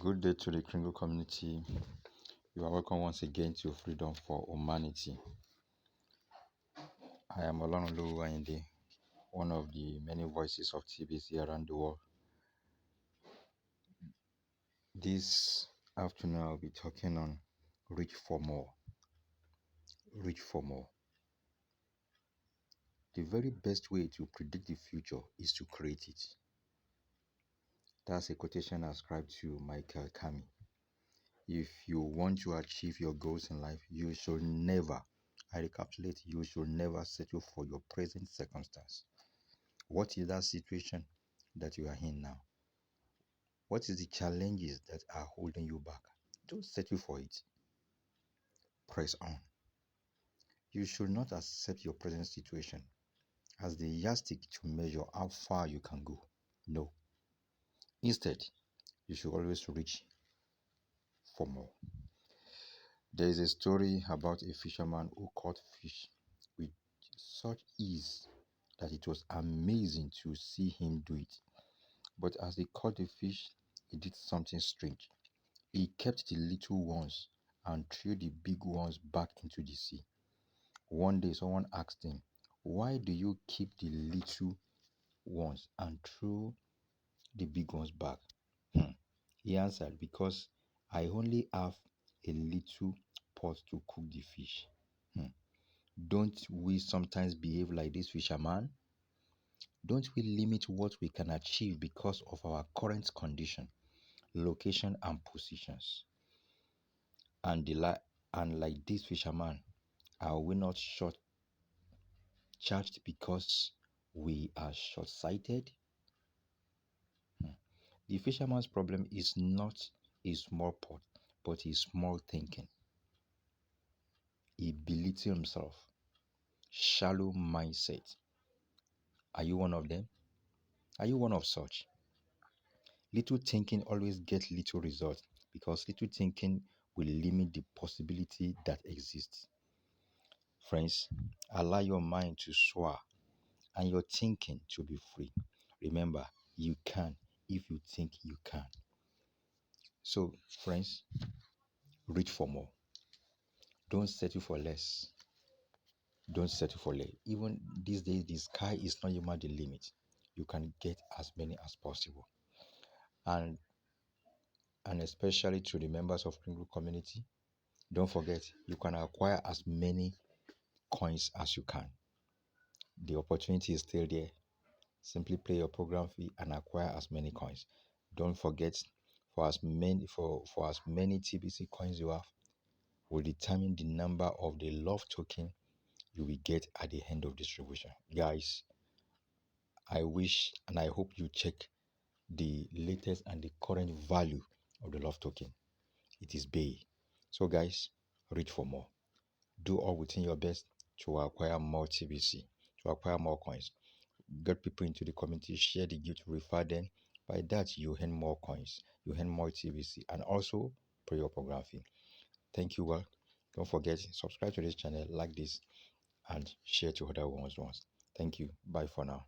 Good day to the Kringle community. You are welcome once again to Freedom for Humanity. I am Olonolu Ayinde, one of the many voices of TBC around the world. This afternoon, I'll be talking on reach for more. Reach for more. The very best way to predict the future is to create it. That's a quotation ascribed to Michael Kami. If you want to achieve your goals in life, you should never, I recapitulate, you should never settle for your present circumstance. What is that situation that you are in now? What is the challenges that are holding you back? Don't settle for it. Press on. You should not accept your present situation as the yardstick to measure how far you can go. No. Instead, you should always reach for more. There is a story about a fisherman who caught fish with such ease that it was amazing to see him do it. But as he caught the fish, he did something strange. He kept the little ones and threw the big ones back into the sea. One day, someone asked him, "Why do you keep the little ones and throw the big ones back?" He answered, "Because I only have a little pot to cook the fish." Don't we sometimes behave like this fisherman? Don't we limit what we can achieve because of our current condition, location, and positions? And like this fisherman, are we not short charged because we are short-sighted? The fisherman's problem is not a small pot, but a small thinking. He belittles himself. Shallow mindset. Are you one of them? Are you one of such? Little thinking always gets little results because little thinking will limit the possibility that exists. Friends, allow your mind to soar and your thinking to be free. Remember, you can if you think you can. So, friends, reach for more. Don't settle for less. Don't settle for less. Even these days, the sky is not even the limit. You can get as many as possible. And especially to the members of Kringle community, don't forget, you can acquire as many coins as you can. The opportunity is still there. Simply pay your program fee and acquire as many coins. Don't forget, for as many TBC coins you have will determine the number of the love token you will get at the end of distribution. Guys, I wish and I hope you check the latest and the current value of the love token. It is Bay. So guys, reach for more. Do all within your best to acquire more TBC, to acquire more coins. Get people into the community, share the gift, refer them. By that, you earn more coins, you earn more TBC, and also pay your program fee. Thank you all. Don't forget, subscribe to this channel, like this, and share to other ones. Thank you. Bye for now.